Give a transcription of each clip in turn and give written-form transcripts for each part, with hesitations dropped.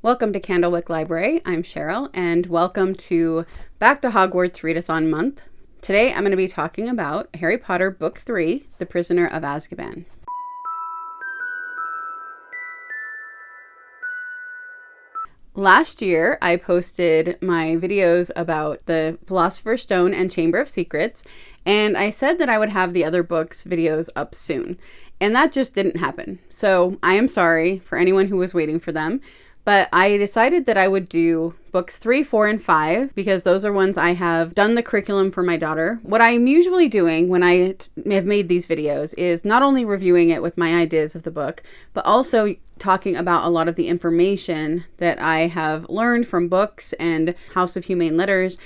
Welcome to Candlewick Library. I'm Cheryl, and welcome to Back to Hogwarts Readathon Month. Today I'm going to be talking about Harry Potter Book 3, The Prisoner of Azkaban. Last year, I posted my videos about the Philosopher's Stone and Chamber of Secrets, and I said that I would have the other books videos up soon, and that just didn't happen. So I am sorry for anyone who was waiting for them, but I decided that I would do books 3, 4, and 5 because those are ones I have done the curriculum for my daughter. What I'm usually doing when I have made these videos is not only reviewing it with my ideas of the book, but also talking about a lot of the information that I have learned from books and House of Humane letters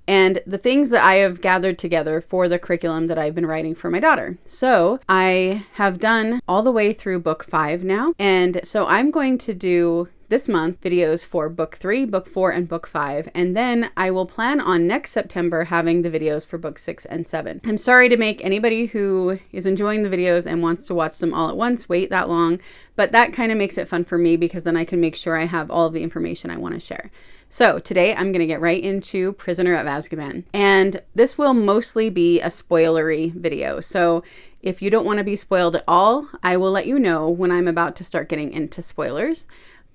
and the things that I have gathered together for the curriculum that I've been writing for my daughter. So I have done all the way through book 5 now, and so I'm going to do this month videos for book 3, book 4, and book 5, and then I will plan on next September having the videos for book 6 and 7. I'm sorry to make anybody who is enjoying the videos and wants to watch them all at once wait that long, but that kind of makes it fun for me because then I can make sure I have all of the information I want to share. So today I'm going to get right into Prisoner of Azkaban, and this will mostly be a spoilery video. So if you don't want to be spoiled at all, I will let you know when I'm about to start getting into spoilers.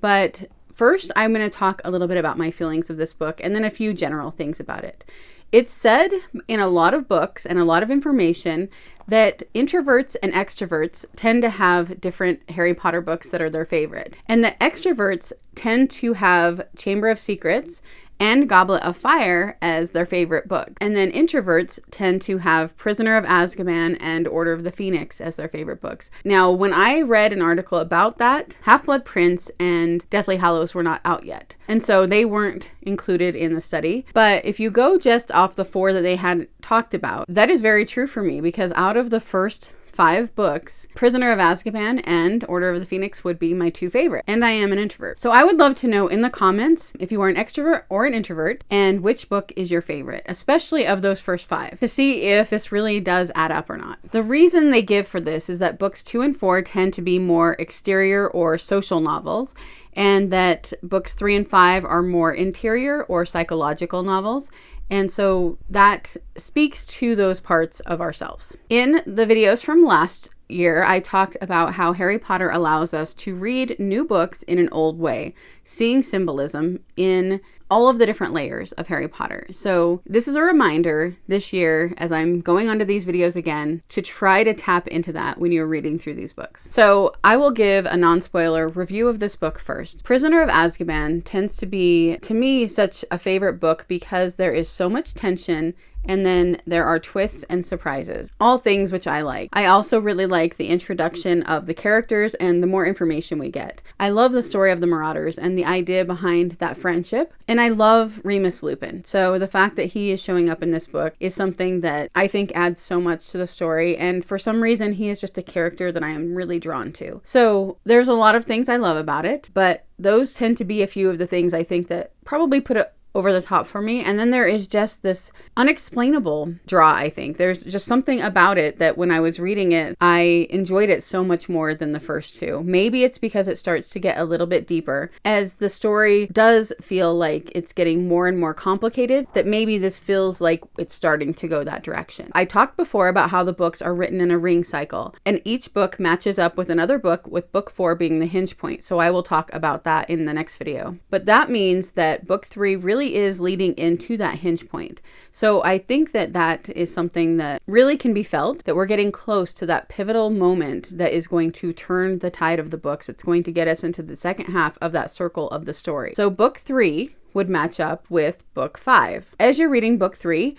But first, I'm going to talk a little bit about my feelings of this book and then a few general things about it. It's said in a lot of books and a lot of information that introverts and extroverts tend to have different Harry Potter books that are their favorite. And that extroverts tend to have Chamber of Secrets and Goblet of Fire as their favorite book. And then introverts tend to have Prisoner of Azkaban and Order of the Phoenix as their favorite books. Now, when I read an article about that, Half-Blood Prince and Deathly Hallows were not out yet. And so they weren't included in the study. But if you go just off the 4 that they had talked about, that is very true for me because out of the first 5 books, Prisoner of Azkaban and Order of the Phoenix would be my 2 favorite, and I am an introvert. So I would love to know in the comments if you are an extrovert or an introvert and which book is your favorite, especially of those first 5, to see if this really does add up or not. The reason they give for this is that books 2 and 4 tend to be more exterior or social novels, and that books 3 and 5 are more interior or psychological novels. And so that speaks to those parts of ourselves. In the videos from last year, I talked about how Harry Potter allows us to read new books in an old way, seeing symbolism in all of the different layers of Harry Potter. So this is a reminder this year, as I'm going onto these videos again, to try to tap into that when you're reading through these books. So I will give a non-spoiler review of this book first. Prisoner of Azkaban tends to be, to me, such a favorite book because there is so much tension and then there are twists and surprises, all things which I like. I also really like the introduction of the characters and the more information we get. I love the story of the Marauders and the idea behind that friendship. And I love Remus Lupin. So the fact that he is showing up in this book is something that I think adds so much to the story. And for some reason, he is just a character that I am really drawn to. So there's a lot of things I love about it, but those tend to be a few of the things I think that probably put it over the top for me. And then there is just this unexplainable draw, I think. There's just something about it that when I was reading it, I enjoyed it so much more than the first 2. Maybe it's because it starts to get a little bit deeper. As the story does feel like it's getting more and more complicated, that maybe this feels like it's starting to go that direction. I talked before about how the books are written in a ring cycle, and each book matches up with another book, with book 4 being the hinge point. So I will talk about that in the next video. But that means that book 3 really is leading into that hinge point. So I think that that is something that really can be felt, that we're getting close to that pivotal moment that is going to turn the tide of the books. It's going to get us into the second half of that circle of the story. So book 3 would match up with book 5. As you're reading book 3,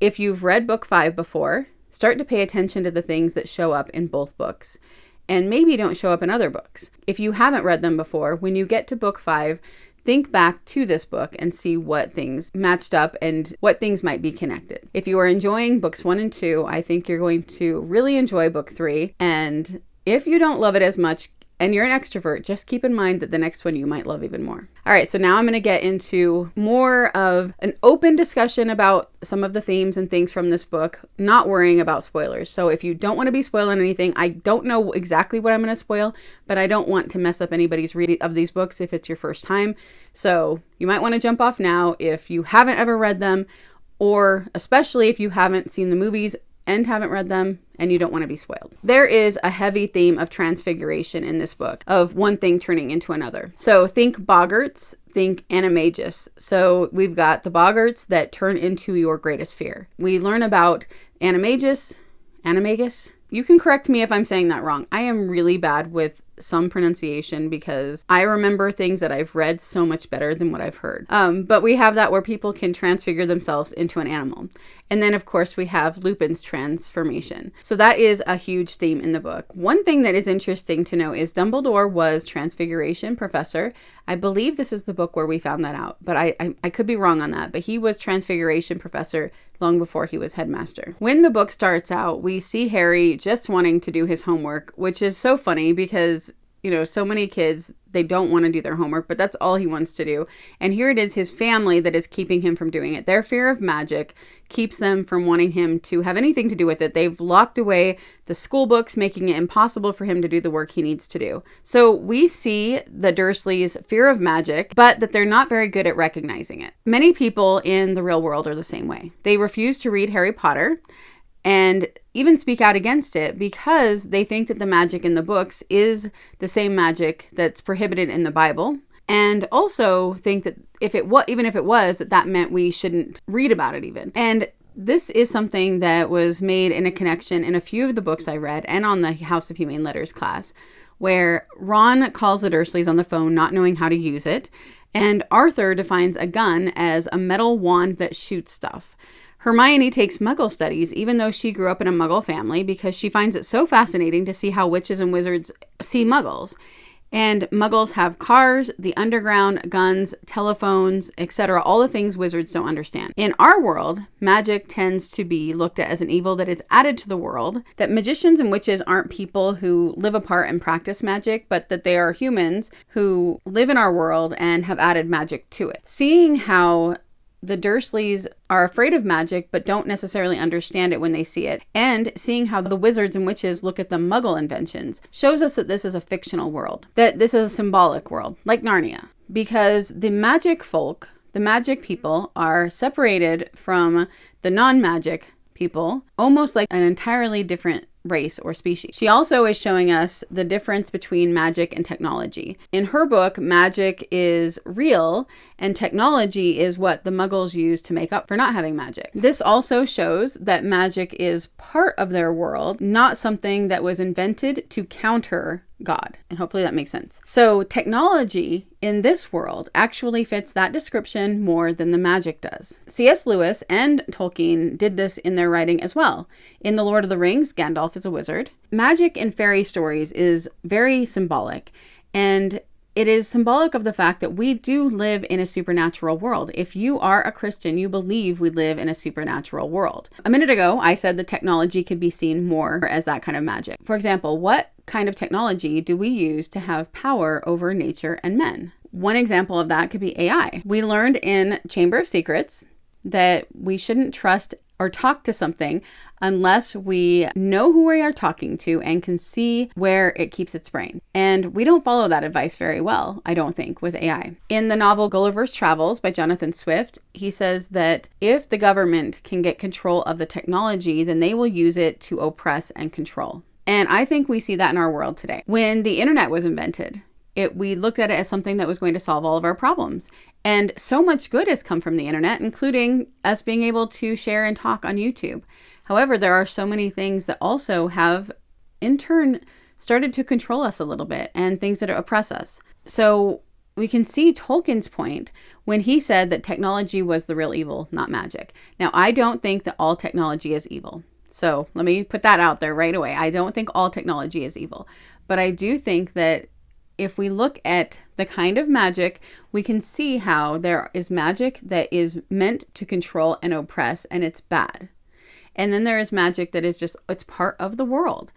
if you've read book 5 before, start to pay attention to the things that show up in both books and maybe don't show up in other books. If you haven't read them before, when you get to book 5, think back to this book and see what things matched up and what things might be connected. If you are enjoying books 1 and 2, I think you're going to really enjoy book 3. And if you don't love it as much, and you're an extrovert, just keep in mind that the next one you might love even more. All right, so now I'm going to get into more of an open discussion about some of the themes and things from this book, not worrying about spoilers. So if you don't want to be spoiling anything, I don't know exactly what I'm going to spoil, but I don't want to mess up anybody's reading of these books if it's your first time. So you might want to jump off now if you haven't ever read them, or especially if you haven't seen the movies and haven't read them and you don't want to be spoiled. There is a heavy theme of transfiguration in this book, of one thing turning into another. So think boggarts, think animagus. So we've got the boggarts that turn into your greatest fear. We learn about animagus. You can correct me if I'm saying that wrong. I am really bad with some pronunciation because I remember things that I've read so much better than what I've heard. But we have that where people can transfigure themselves into an animal. And then, of course, we have Lupin's transformation. So that is a huge theme in the book. One thing that is interesting to know is Dumbledore was transfiguration professor. I believe this is the book where we found that out, but I could be wrong on that. But he was transfiguration professor long before he was headmaster. When the book starts out, we see Harry just wanting to do his homework, which is so funny because, you know, so many kids, they don't want to do their homework, but that's all he wants to do. And here it is his family that is keeping him from doing it. Their fear of magic keeps them from wanting him to have anything to do with it. They've locked away the school books, making it impossible for him to do the work he needs to do. So we see the Dursleys' fear of magic, but that they're not very good at recognizing it. Many people in the real world are the same way. They refuse to read Harry Potter and even speak out against it because they think that the magic in the books is the same magic that's prohibited in the Bible, and also think that even if it was, that meant we shouldn't read about it even. And this is something that was made in a connection in a few of the books I read and on the House of Humane Letters class, where Ron calls the Dursleys on the phone not knowing how to use it, and Arthur defines a gun as a metal wand that shoots stuff. Hermione takes Muggle studies, even though she grew up in a Muggle family, because she finds it so fascinating to see how witches and wizards see Muggles. And Muggles have cars, the underground, guns, telephones, etc., all the things wizards don't understand. In our world, magic tends to be looked at as an evil that is added to the world, that magicians and witches aren't people who live apart and practice magic, but that they are humans who live in our world and have added magic to it. Seeing how the Dursleys are afraid of magic but don't necessarily understand it when they see it, and seeing how the wizards and witches look at the Muggle inventions, shows us that this is a fictional world, that this is a symbolic world, like Narnia, because the magic folk, the magic people, are separated from the non-magic people, almost like an entirely different race or species. She also is showing us the difference between magic and technology. In her book, magic is real and technology is what the Muggles use to make up for not having magic. This also shows that magic is part of their world, not something that was invented to counter God. And hopefully that makes sense. So technology in this world actually fits that description more than the magic does. C.S. Lewis and Tolkien did this in their writing as well. In The Lord of the Rings, Gandalf is a wizard. Magic in fairy stories is very symbolic, and it is symbolic of the fact that we do live in a supernatural world. If you are a Christian, you believe we live in a supernatural world. A minute ago, I said that technology could be seen more as that kind of magic. For example, what kind of technology do we use to have power over nature and men? One example of that could be AI. We learned in Chamber of Secrets that we shouldn't trust or talk to something unless we know who we are talking to and can see where it keeps its brain. And we don't follow that advice very well, I don't think, with AI. In the novel Gulliver's Travels by Jonathan Swift, he says that if the government can get control of the technology, then they will use it to oppress and control. And I think we see that in our world today. When the internet was invented, we looked at it as something that was going to solve all of our problems. And so much good has come from the internet, including us being able to share and talk on YouTube. However, there are so many things that also have, in turn, started to control us a little bit, and things that oppress us. So we can see Tolkien's point when he said that technology was the real evil, not magic. Now, I don't think that all technology is evil. So let me put that out there right away. I don't think all technology is evil. But I do think that if we look at the kind of magic, we can see how there is magic that is meant to control and oppress, and it's bad. And then there is magic that is just, it's part of the world.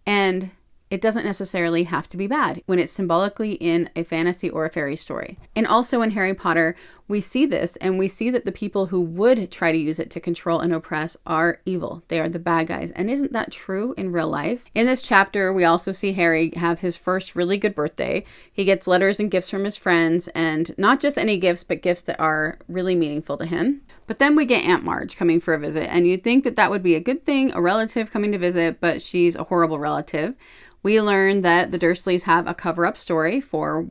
And it doesn't necessarily have to be bad when it's symbolically in a fantasy or a fairy story. And also in Harry Potter, we see this, and we see that the people who would try to use it to control and oppress are evil. They are the bad guys. And isn't that true in real life? In this chapter, we also see Harry have his first really good birthday. He gets letters and gifts from his friends, and not just any gifts, but gifts that are really meaningful to him. But then we get Aunt Marge coming for a visit, and you'd think that that would be a good thing, a relative coming to visit, but she's a horrible relative. We learn that the Dursleys have a cover-up story for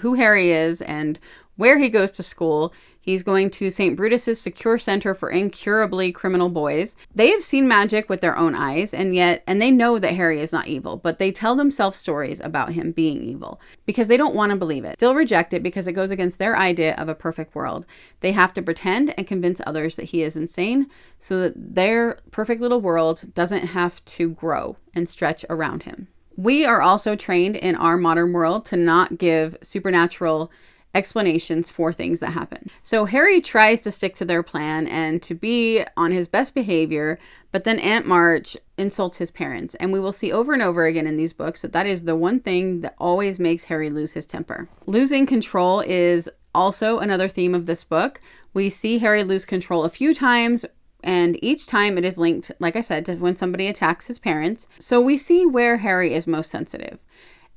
who Harry is and where he goes to school. He's going to St. Brutus's Secure Center for Incurably Criminal Boys. They have seen magic with their own eyes, and they know that Harry is not evil, but they tell themselves stories about him being evil because they don't want to believe it. Still reject it because it goes against their idea of a perfect world. They have to pretend and convince others that he is insane so that their perfect little world doesn't have to grow and stretch around him. We are also trained in our modern world to not give supernatural explanations for things that happen. So Harry tries to stick to their plan and to be on his best behavior, but then Aunt March insults his parents. And we will see over and over again in these books that is the one thing that always makes Harry lose his temper. Losing control is also another theme of this book. We see Harry lose control a few times, and each time it is linked, like I said, to when somebody attacks his parents. So we see where Harry is most sensitive.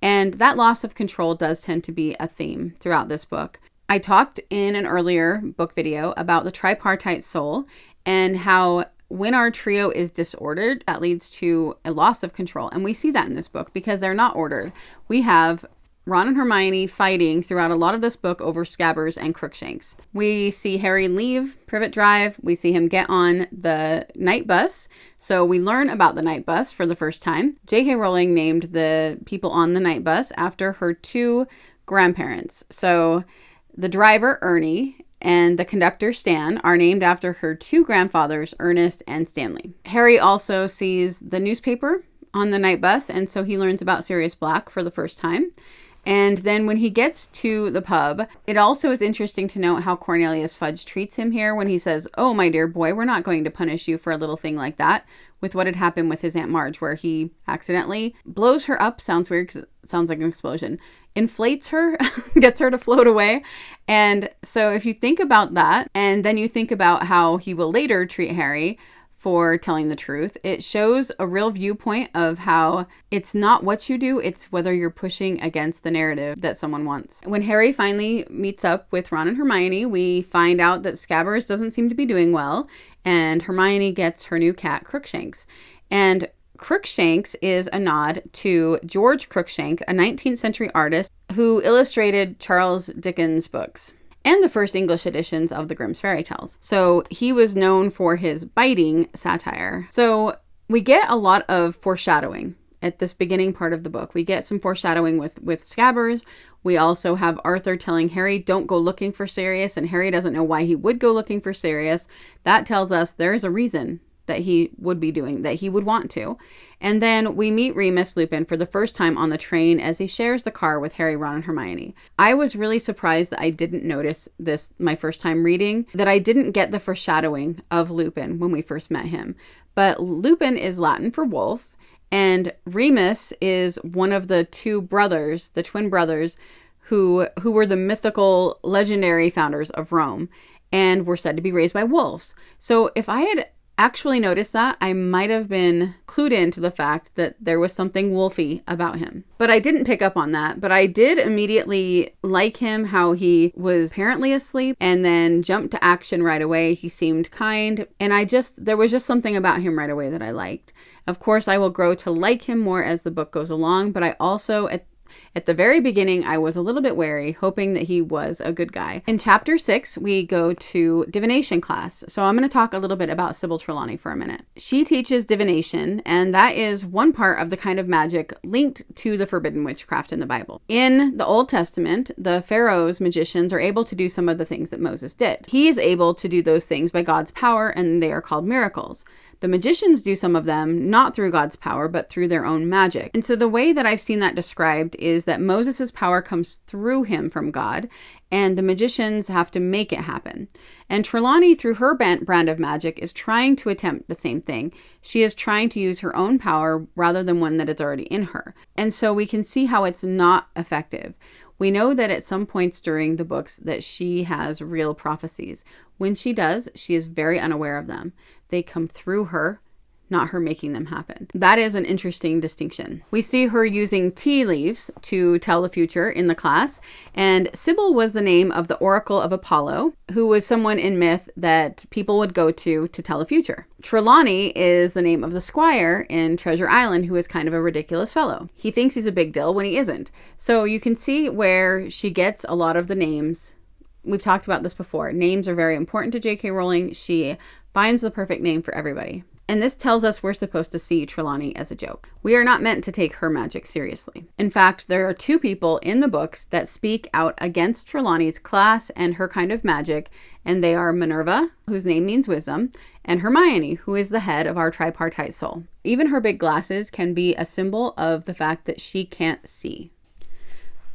And that loss of control does tend to be a theme throughout this book. I talked in an earlier book video about the tripartite soul and how when our trio is disordered, that leads to a loss of control. And we see that in this book because they're not ordered. We have Ron and Hermione fighting throughout a lot of this book over Scabbers and Crookshanks. We see Harry leave Privet Drive. We see him get on the night bus. So we learn about the night bus for the first time. J.K. Rowling named the people on the night bus after her two grandparents. So the driver, Ernie, and the conductor, Stan, are named after her two grandfathers, Ernest and Stanley. Harry also sees the newspaper on the night bus, and so he learns about Sirius Black for the first time. And then when he gets to the pub, it also is interesting to note how Cornelius Fudge treats him here when he says, "Oh, my dear boy, we're not going to punish you for a little thing like that," with what had happened with his Aunt Marge, where he accidentally blows her up. Sounds weird because it sounds like an explosion. Inflates her, gets her to float away. And so if you think about that, and then you think about how he will later treat Harry for telling the truth, it shows a real viewpoint of how it's not what you do, it's whether you're pushing against the narrative that someone wants. When Harry finally meets up with Ron and Hermione, we find out that Scabbers doesn't seem to be doing well, and Hermione gets her new cat, Crookshanks. And Crookshanks is a nod to George Cruikshank, a 19th century artist who illustrated Charles Dickens' books and the first English editions of the Grimm's fairy tales. So he was known for his biting satire. So we get a lot of foreshadowing at this beginning part of the book. We get some foreshadowing with Scabbers. We also have Arthur telling Harry, don't go looking for Sirius, and Harry doesn't know why he would go looking for Sirius. That tells us there's a reason that he would be doing, that he would want to. And then we meet Remus Lupin for the first time on the train as he shares the car with Harry, Ron, and Hermione. I was really surprised that I didn't notice this my first time reading, that I didn't get the foreshadowing of Lupin when we first met him. But Lupin is Latin for wolf, and Remus is one of the two brothers, the twin brothers, who were the mythical, legendary founders of Rome, and were said to be raised by wolves. So if I had actually noticed that, I might have been clued into the fact that there was something wolfy about him. But I didn't pick up on that. But I did immediately like him, how he was apparently asleep and then jumped to action right away. He seemed kind. And there was just something about him right away that I liked. Of course, I will grow to like him more as the book goes along. But I also, at the very beginning, I was a little bit wary, hoping that he was a good guy. In chapter 6, we go to divination class. So I'm going to talk a little bit about Sybil Trelawney for a minute. She teaches divination, and that is one part of the kind of magic linked to the forbidden witchcraft in the Bible. In the Old Testament, the Pharaoh's magicians are able to do some of the things that Moses did. He is able to do those things by God's power, and they are called miracles. The magicians do some of them not through God's power, but through their own magic. And so the way that I've seen that described is is that Moses' power comes through him from God, and the magicians have to make it happen. And Trelawney, through her brand of magic, is trying to attempt the same thing. She is trying to use her own power rather than one that is already in her. And so we can see how it's not effective. We know that at some points during the books that she has real prophecies. When she does, she is very unaware of them. They come through her, not her making them happen. That is an interesting distinction. We see her using tea leaves to tell the future in the class, and Sybil was the name of the oracle of Apollo, who was someone in myth that people would go to tell the future. Trelawney is the name of the squire in Treasure Island, who is kind of a ridiculous fellow. He thinks he's a big deal when he isn't. So you can see where she gets a lot of the names. We've talked about this before. Names are very important to J.K. Rowling. She finds the perfect name for everybody. And this tells us we're supposed to see Trelawney as a joke. We are not meant to take her magic seriously. In fact, there are 2 people in the books that speak out against Trelawney's class and her kind of magic, and they are Minerva, whose name means wisdom, and Hermione, who is the head of our tripartite soul. Even her big glasses can be a symbol of the fact that she can't see.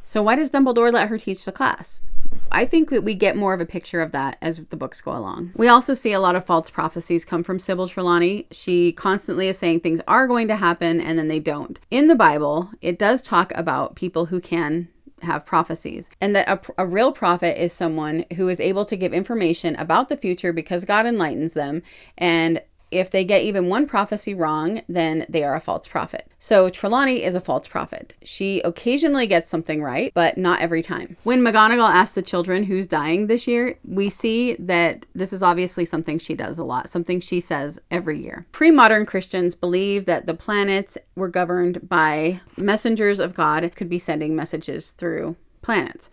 So why does Dumbledore let her teach the class? I think that we get more of a picture of that as the books go along. We also see a lot of false prophecies come from Sybil Trelawney. She constantly is saying things are going to happen and then they don't. In the Bible, it does talk about people who can have prophecies, and that a real prophet is someone who is able to give information about the future because God enlightens them, and if they get even one prophecy wrong, then they are a false prophet. So Trelawney is a false prophet. She occasionally gets something right, but not every time. When McGonagall asks the children who's dying this year, we see that this is obviously something she does a lot, something she says every year. Pre-modern Christians believe that the planets were governed by messengers of God, could be sending messages through planets.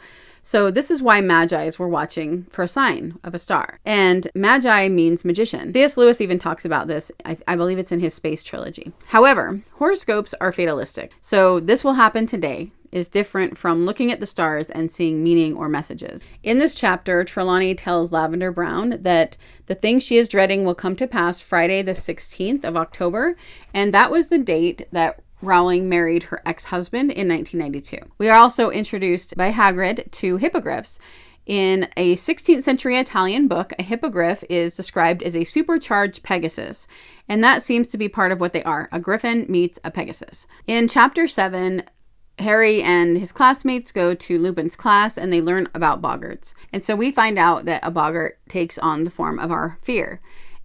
So this is why Magi's were watching for a sign of a star. And Magi means magician. C.S. Lewis even talks about this. I believe it's in his Space Trilogy. However, horoscopes are fatalistic. So this will happen today is different from looking at the stars and seeing meaning or messages. In this chapter, Trelawney tells Lavender Brown that the thing she is dreading will come to pass Friday the 16th of October. And that was the date that Rowling married her ex-husband in 1992. We are also introduced by Hagrid to hippogriffs. In a 16th century Italian book, a hippogriff is described as a supercharged Pegasus, and that seems to be part of what they are. A griffin meets a Pegasus. In chapter 7, Harry and his classmates go to Lupin's class and they learn about boggarts. And so we find out that a boggart takes on the form of our fear.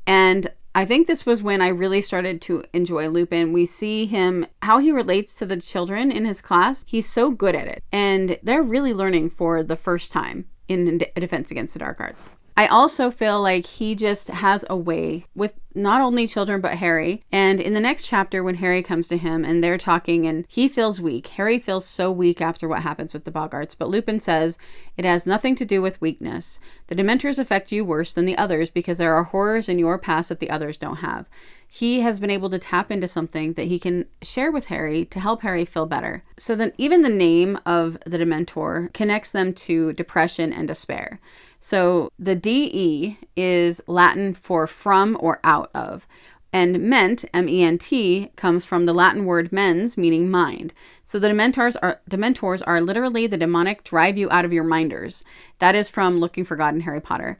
And I think this was when I really started to enjoy Lupin. We see him, how he relates to the children in his class. He's so good at it. And they're really learning for the first time in Defense Against the Dark Arts. I also feel like he just has a way with not only children, but Harry. And in the next chapter, when Harry comes to him and they're talking and he feels weak. Harry feels so weak after what happens with the boggarts. But Lupin says, it has nothing to do with weakness. The Dementors affect you worse than the others because there are horrors in your past that the others don't have. He has been able to tap into something that he can share with Harry to help Harry feel better. So then even the name of the Dementor connects them to depression and despair. So the DE is Latin for from or out of. And ment, M-E-N-T, comes from the Latin word mens, meaning mind. So the Dementors are literally the demonic drive you out of your minders. That is from Looking for God in Harry Potter.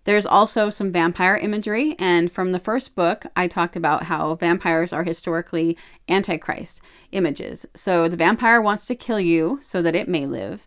There's also some vampire imagery, and from the first book, I talked about how vampires are historically Antichrist images. So the vampire wants to kill you so that it may live,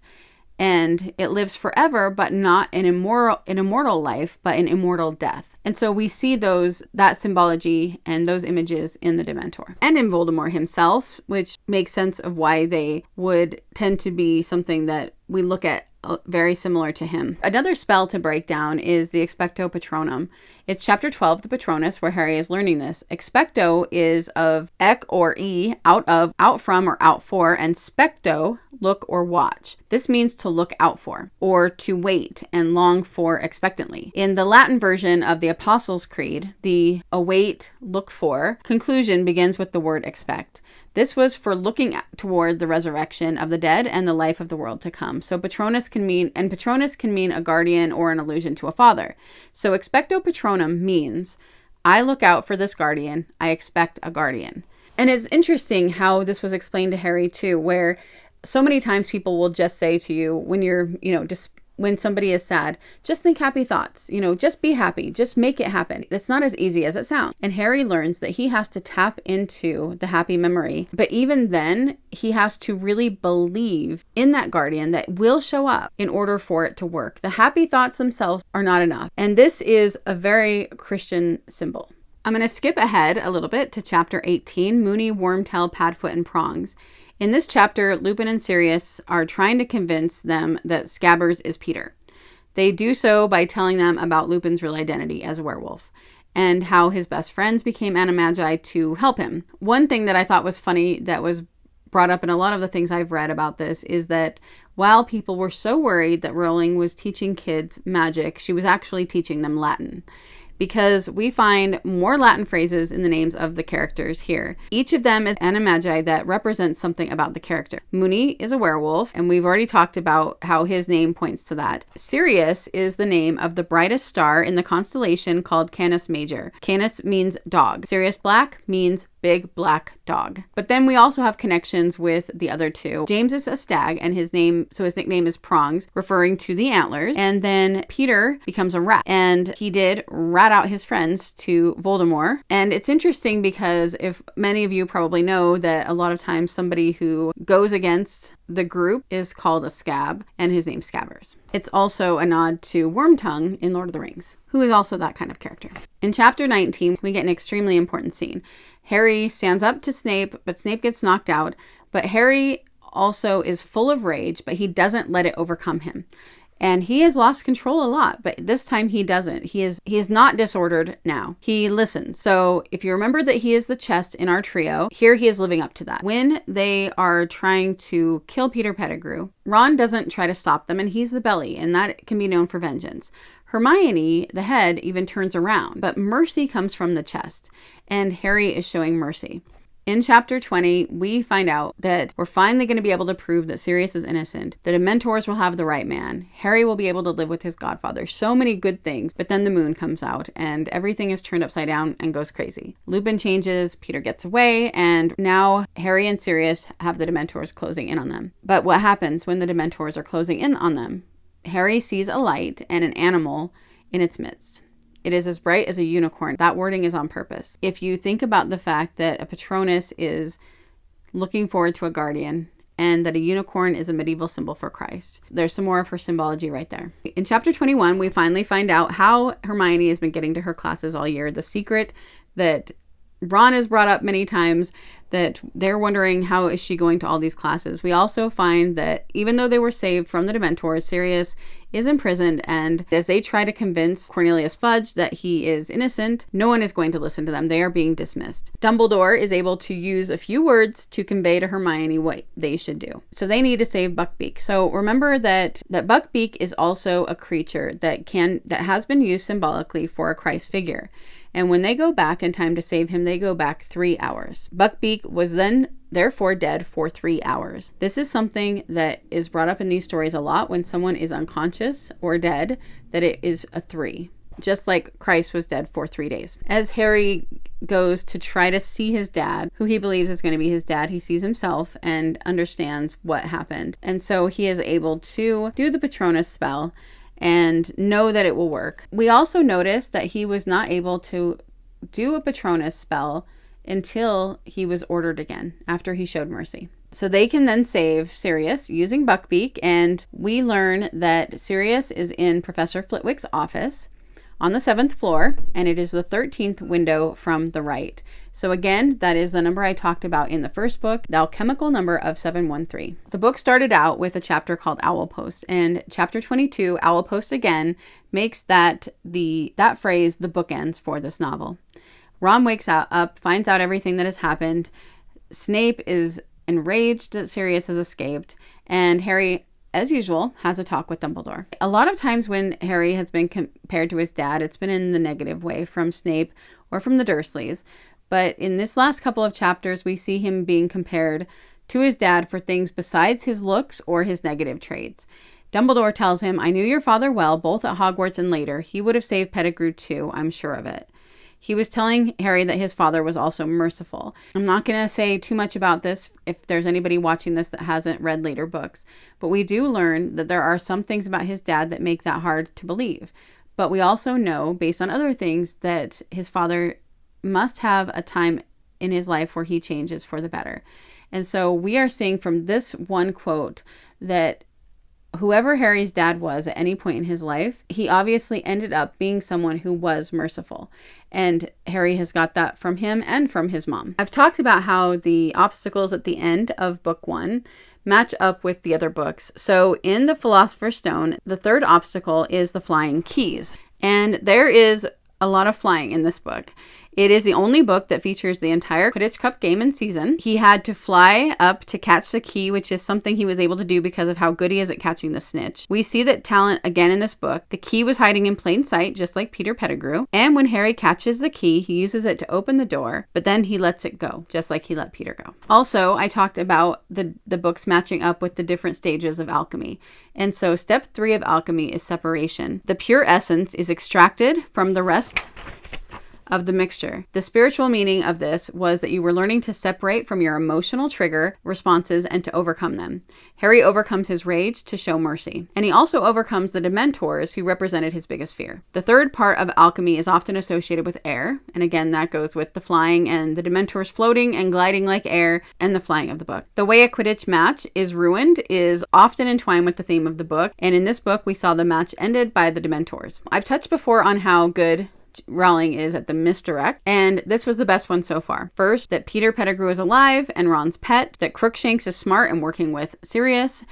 and it lives forever, but not an immortal life, but an immortal death. And so we see that symbology and those images in the Dementor. And in Voldemort himself, which makes sense of why they would tend to be something that we look at very similar to him. Another spell to break down is the Expecto Patronum. It's chapter 12, the Patronus, where Harry is learning this. Expecto is of ec or e, out of, out from, or out for, and specto, look or watch. This means to look out for, or to wait and long for expectantly. In the Latin version of the Apostles' Creed, the await, look for conclusion begins with the word expect. This was for looking toward the resurrection of the dead and the life of the world to come. So Patronus can mean a guardian or an allusion to a father. So Expecto Patronum means, I look out for this guardian, I expect a guardian. And it's interesting how this was explained to Harry too, where So many times people will just say to you when you're, just when somebody is sad, just think happy thoughts, just be happy, just make it happen. It's not as easy as it sounds. And Harry learns that he has to tap into the happy memory. But even then, he has to really believe in that guardian that will show up in order for it to work. The happy thoughts themselves are not enough. And this is a very Christian symbol. I'm going to skip ahead a little bit to chapter 18, Moony, Wormtail, Padfoot, and Prongs. In this chapter, Lupin and Sirius are trying to convince them that Scabbers is Peter. They do so by telling them about Lupin's real identity as a werewolf and how his best friends became animagi to help him. One thing that I thought was funny that was brought up in a lot of the things I've read about this is that while people were so worried that Rowling was teaching kids magic, she was actually teaching them Latin. Because we find more Latin phrases in the names of the characters here. Each of them is animagi that represents something about the character. Moony is a werewolf, and we've already talked about how his name points to that. Sirius is the name of the brightest star in the constellation called Canis Major. Canis means dog. Sirius Black means big black dog. But then we also have connections with the other two. James is a stag, and his nickname is Prongs, referring to the antlers. And then Peter becomes a rat, and he did rat out his friends to Voldemort. And it's interesting because if many of you probably know that a lot of times somebody who goes against the group is called a scab, and his name's Scabbers. It's also a nod to Wormtongue in Lord of the Rings, who is also that kind of character. In chapter 19, we get an extremely important scene. Harry stands up to Snape, but Snape gets knocked out. But Harry also is full of rage, but he doesn't let it overcome him. And he has lost control a lot, but this time he doesn't. He is not disordered now. He listens. So if you remember that he is the chest in our trio, here he is living up to that. When they are trying to kill Peter Pettigrew, Ron doesn't try to stop them, and he's the belly, and that can be known for vengeance. Hermione, the head, even turns around, but mercy comes from the chest, and Harry is showing mercy. In chapter 20, we find out that we're finally going to be able to prove that Sirius is innocent. The Dementors will have the right man. Harry will be able to live with his godfather. So many good things. But then the moon comes out and everything is turned upside down and goes crazy. Lupin changes, Peter gets away, and now Harry and Sirius have the Dementors closing in on them. But what happens when the Dementors are closing in on them? Harry sees a light and an animal in its midst. It is as bright as a unicorn. That wording is on purpose. If you think about the fact that a Patronus is looking forward to a guardian and that a unicorn is a medieval symbol for Christ, there's some more of her symbology right there. In chapter 21, we finally find out how Hermione has been getting to her classes all year. The secret that Ron has brought up many times, that they're wondering how is she going to all these classes. We also find that even though they were saved from the Dementors, Sirius is imprisoned, and as they try to convince Cornelius Fudge that he is innocent, no one is going to listen to them. They are being dismissed. Dumbledore is able to use a few words to convey to Hermione what they should do. So they need to save Buckbeak. So remember that Buckbeak is also a creature that has been used symbolically for a Christ figure. And when they go back in time to save him, they go back 3 hours. Buckbeak was then therefore dead for 3 hours. This is something that is brought up in these stories a lot when someone is unconscious or dead, that it is a 3. Just like Christ was dead for 3 days. As Harry goes to try to see his dad, who he believes is going to be his dad, he sees himself and understands what happened. And so he is able to do the Patronus spell and know that it will work. We also notice that he was not able to do a Patronus spell until he was ordered again, after he showed mercy. So they can then save Sirius using Buckbeak, and we learn that Sirius is in Professor Flitwick's office on the 7th floor, and it is the 13th window from the right. So again, that is the number I talked about in the first book, the alchemical number of 713. The book started out with a chapter called Owlpost, and chapter 22, Owlpost again, makes that phrase the bookends for this novel. Ron wakes up, finds out everything that has happened. Snape is enraged that Sirius has escaped, and Harry, as usual, has a talk with Dumbledore. A lot of times when Harry has been compared to his dad, it's been in the negative way from Snape or from the Dursleys. But in this last couple of chapters, we see him being compared to his dad for things besides his looks or his negative traits. Dumbledore tells him, "I knew your father well, both at Hogwarts and later. He would have saved Pettigrew too, I'm sure of it." He was telling Harry that his father was also merciful. I'm not going to say too much about this if there's anybody watching this that hasn't read later books, but we do learn that there are some things about his dad that make that hard to believe. But we also know, based on other things, that his father must have a time in his life where he changes for the better. And so we are seeing from this one quote that whoever Harry's dad was at any point in his life, he obviously ended up being someone who was merciful. And Harry has got that from him and from his mom. I've talked about how the obstacles at the end of book 1 match up with the other books. So in the Philosopher's Stone, the third obstacle is the flying keys. And there is a lot of flying in this book. It is the only book that features the entire Quidditch Cup game and season. He had to fly up to catch the key, which is something he was able to do because of how good he is at catching the snitch. We see that talent again in this book. The key was hiding in plain sight, just like Peter Pettigrew. And when Harry catches the key, he uses it to open the door, but then he lets it go, just like he let Peter go. Also, I talked about the books matching up with the different stages of alchemy. And so step 3 of alchemy is separation. The pure essence is extracted from the rest of the mixture. The spiritual meaning of this was that you were learning to separate from your emotional trigger responses and to overcome them. Harry overcomes his rage to show mercy. And he also overcomes the Dementors, who represented his biggest fear. The third part of alchemy is often associated with air. And again, that goes with the flying and the Dementors floating and gliding like air and the flying of the book. The way a Quidditch match is ruined is often entwined with the theme of the book. And in this book, we saw the match ended by the Dementors. I've touched before on how good Rowling is at the misdirect, and this was the best one so far. First, that Peter Pettigrew is alive and Ron's pet, that Crookshanks is smart and working with Sirius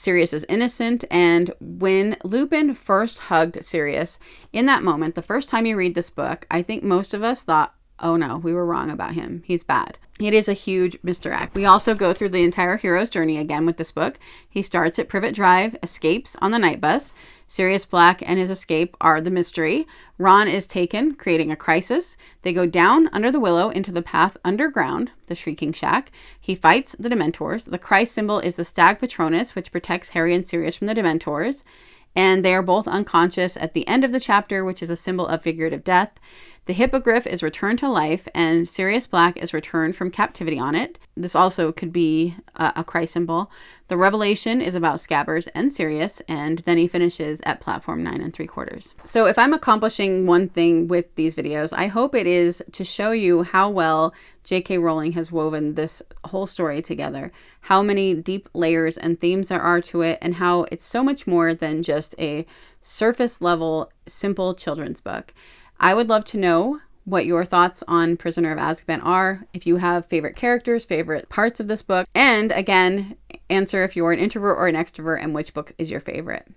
is innocent, and when Lupin first hugged Sirius, in that moment, the first time you read this book, I think most of us thought, oh no, we were wrong about him. He's bad. It is a huge misdirect. We also go through the entire hero's journey again with this book. He starts at Privet Drive, escapes on the night bus. Sirius Black and his escape are the mystery. Ron is taken, creating a crisis. They go down under the willow into the path underground, the Shrieking Shack. He fights the Dementors. The Christ symbol is the Stag Patronus, which protects Harry and Sirius from the Dementors. And they are both unconscious at the end of the chapter, which is a symbol of figurative death. The Hippogriff is returned to life, and Sirius Black is returned from captivity on it. This also could be a Christ symbol. The Revelation is about Scabbers and Sirius, and then he finishes at platform 9 3/4. So if I'm accomplishing one thing with these videos, I hope it is to show you how well J.K. Rowling has woven this whole story together, how many deep layers and themes there are to it, and how it's so much more than just a surface level, simple children's book. I would love to know what your thoughts on Prisoner of Azkaban are, if you have favorite characters, favorite parts of this book, and again, answer if you're an introvert or an extrovert and which book is your favorite.